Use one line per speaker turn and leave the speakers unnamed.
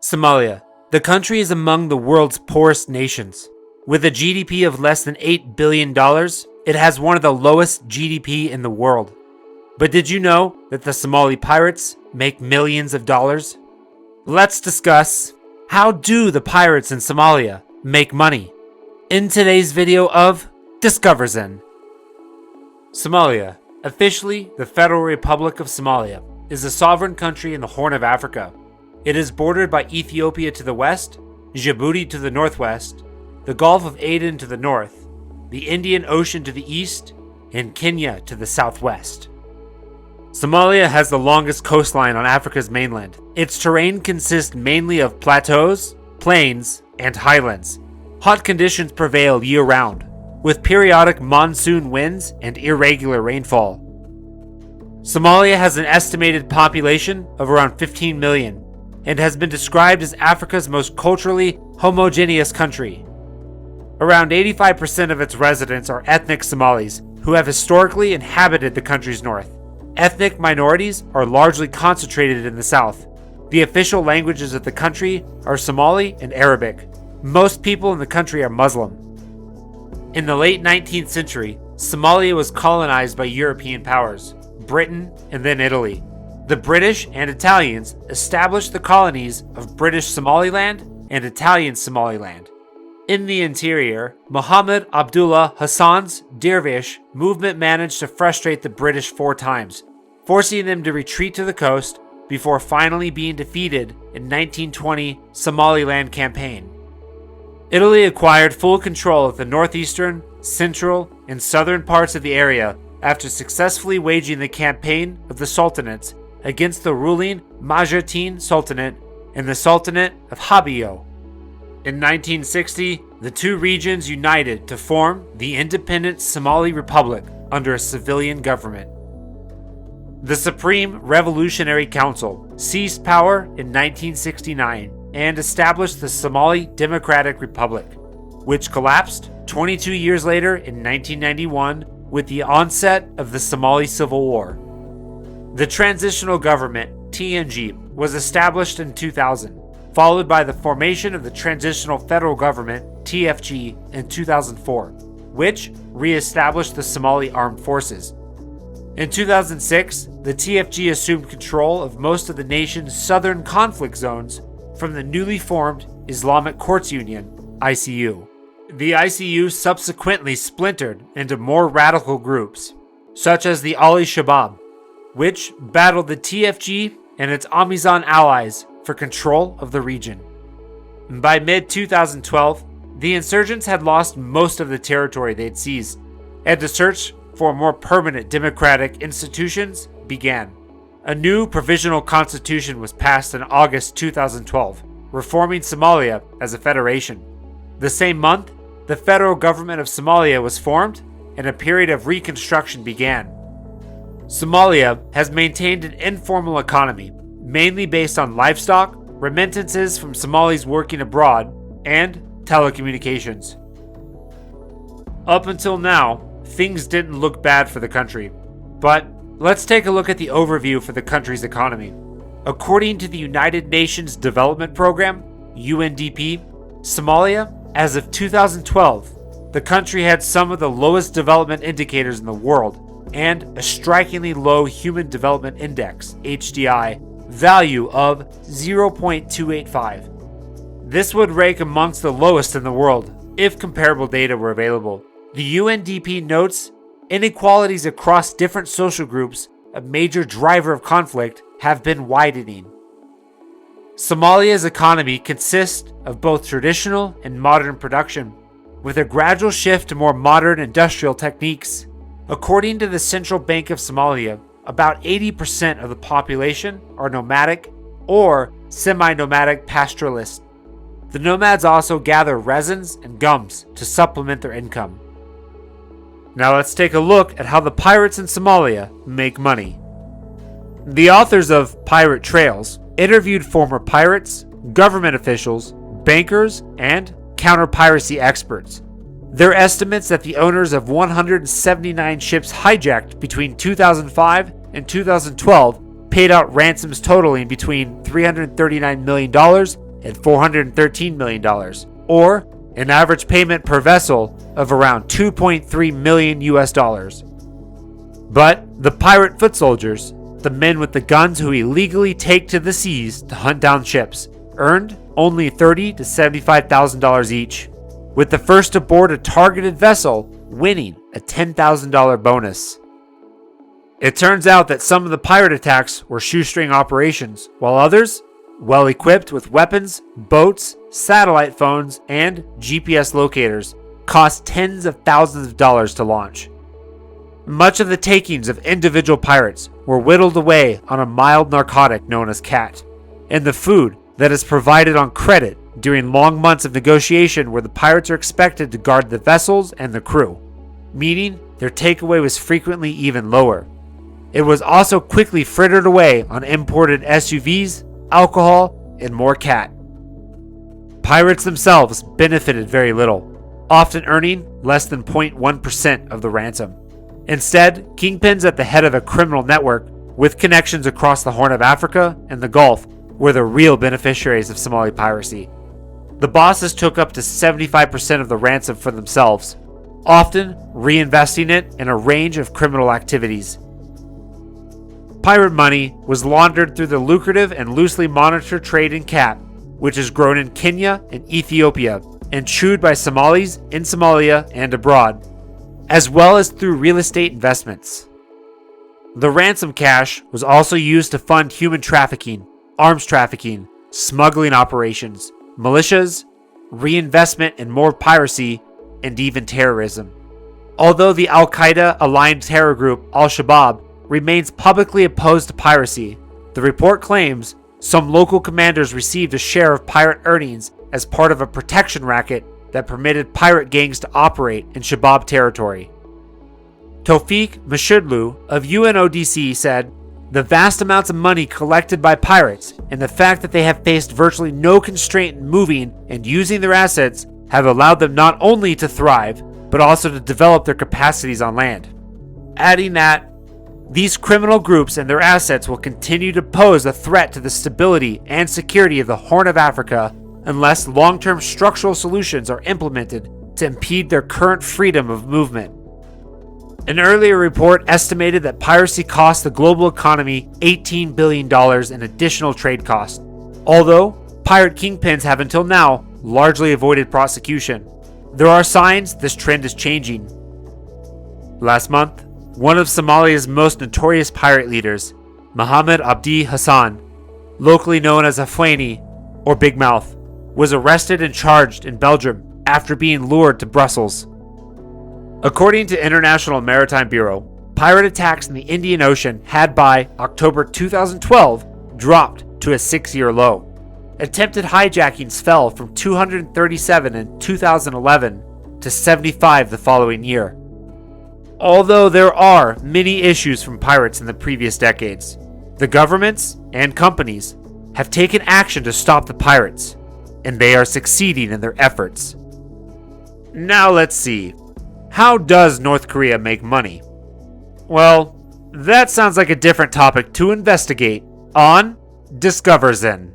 Somalia. The country is among the world's poorest nations. With a GDP of less than $8 billion, it has one of the lowest GDP in the world. But did you know that the Somali pirates make millions of dollars? Let's discuss, how do the pirates in Somalia make money? In today's video of Discover Zen. Somalia, officially the Federal Republic of Somalia, is a sovereign country in the Horn of Africa. It is bordered by Ethiopia to the west, Djibouti to the northwest, the Gulf of Aden to the north, the Indian Ocean to the east, and Kenya to the southwest. Somalia has the longest coastline on Africa's mainland. Its terrain consists mainly of plateaus, plains, and highlands. Hot conditions prevail year-round, with periodic monsoon winds and irregular rainfall. Somalia has an estimated population of around 15 million and has been described as Africa's most culturally homogeneous country. Around 85% of its residents are ethnic Somalis who have historically inhabited the country's north. Ethnic minorities are largely concentrated in the south. The official languages of the country are Somali and Arabic. Most people in the country are Muslim. In the late 19th century, Somalia was colonized by European powers, Britain and then Italy. The British and Italians established the colonies of British Somaliland and Italian Somaliland. In the interior, Muhammad Abdullah Hassan's Dervish movement managed to frustrate the British 4 times, forcing them to retreat to the coast before finally being defeated in 1920 Somaliland campaign. Italy acquired full control of the northeastern, central, and southern parts of the area after successfully waging the campaign of the Sultanates against the ruling Majeerteen Sultanate and the Sultanate of Habio. In 1960, the two regions united to form the independent Somali Republic under a civilian government. The Supreme Revolutionary Council seized power in 1969 and established the Somali Democratic Republic, which collapsed 22 years later in 1991 with the onset of the Somali Civil War. The Transitional Government, TNG, was established in 2000, followed by the formation of the Transitional Federal Government, TFG, in 2004, which re-established the Somali Armed Forces. In 2006, the TFG assumed control of most of the nation's southern conflict zones from the newly formed Islamic Courts Union, ICU. The ICU subsequently splintered into more radical groups, such as the Ali Shabaab, which battled the TFG and its Amizan allies for control of the region. By mid-2012, the insurgents had lost most of the territory they'd seized, and the search for more permanent democratic institutions began. A new provisional constitution was passed in August 2012, reforming Somalia as a federation. The same month, the federal government of Somalia was formed, and a period of reconstruction began. Somalia has maintained an informal economy, mainly based on livestock, remittances from Somalis working abroad, and telecommunications. Up until now, things didn't look bad for the country, but let's take a look at the overview for the country's economy. According to the United Nations Development Program, UNDP, Somalia, as of 2012, the country had some of the lowest development indicators in the world and a strikingly low Human Development Index, HDI, value of 0.285. This would rank amongst the lowest in the world if comparable data were available. The UNDP notes inequalities across different social groups, a major driver of conflict, have been widening. Somalia's economy consists of both traditional and modern production, with a gradual shift to more modern industrial techniques. According to the Central Bank of Somalia, about 80% of the population are nomadic or semi-nomadic pastoralists. The nomads also gather resins and gums to supplement their income. Now let's take a look at how the pirates in Somalia make money. The authors of Pirate Trails interviewed former pirates, government officials, bankers, and counter-piracy experts. Their estimates that the owners of 179 ships hijacked between 2005 and 2012 paid out ransoms totaling between $339 million at $413 million, or an average payment per vessel of around 2.3 million US dollars. But the pirate foot soldiers, the men with the guns who illegally take to the seas to hunt down ships, earned only $30,000 to $75,000 each, with the first to board a targeted vessel winning a $10,000 bonus. It turns out that some of the pirate attacks were shoestring operations, while others, well equipped with weapons, boats, satellite phones, and GPS locators, cost tens of thousands of dollars to launch. Much of the takings of individual pirates were whittled away on a mild narcotic known as cat, and the food that is provided on credit during long months of negotiation where the pirates are expected to guard the vessels and the crew, meaning their takeaway was frequently even lower. It was also quickly frittered away on imported SUVs, alcohol, and more cat. Pirates themselves benefited very little, often earning less than 0.1% of the ransom. Instead, kingpins at the head of a criminal network with connections across the Horn of Africa and the Gulf were the real beneficiaries of Somali piracy. The bosses took up to 75% of the ransom for themselves, often reinvesting it in a range of criminal activities. Pirate money was laundered through the lucrative and loosely monitored trade in cat, which is grown in Kenya and Ethiopia and chewed by Somalis in Somalia and abroad, as well as through real estate investments. The ransom cash was also used to fund human trafficking, arms trafficking, smuggling operations, militias, reinvestment in more piracy, and even terrorism. Although the Al-Qaeda aligned terror group Al-Shabaab remains publicly opposed to piracy, the report claims some local commanders received a share of pirate earnings as part of a protection racket that permitted pirate gangs to operate in Shabaab territory. Tawfiq Mashudlu of UNODC said, "The vast amounts of money collected by pirates and the fact that they have faced virtually no constraint in moving and using their assets have allowed them not only to thrive, but also to develop their capacities on land." Adding that, these criminal groups and their assets will continue to pose a threat to the stability and security of the Horn of Africa unless long-term structural solutions are implemented to impede their current freedom of movement. An earlier report estimated that piracy cost the global economy $18 billion in additional trade costs, although pirate kingpins have until now largely avoided prosecution. There are signs this trend is changing. Last month, one of Somalia's most notorious pirate leaders, Mohammed Abdi Hassan, locally known as Afweni or Big Mouth, was arrested and charged in Belgium after being lured to Brussels. According to International Maritime Bureau, pirate attacks in the Indian Ocean had by October 2012 dropped to a 6-year low. Attempted hijackings fell from 237 in 2011 to 75 the following year. Although there are many issues from pirates in the previous decades, the governments and companies have taken action to stop the pirates, and they are succeeding in their efforts. Now let's see. How does North Korea make money? Well, that sounds like a different topic to investigate on Discover Zen.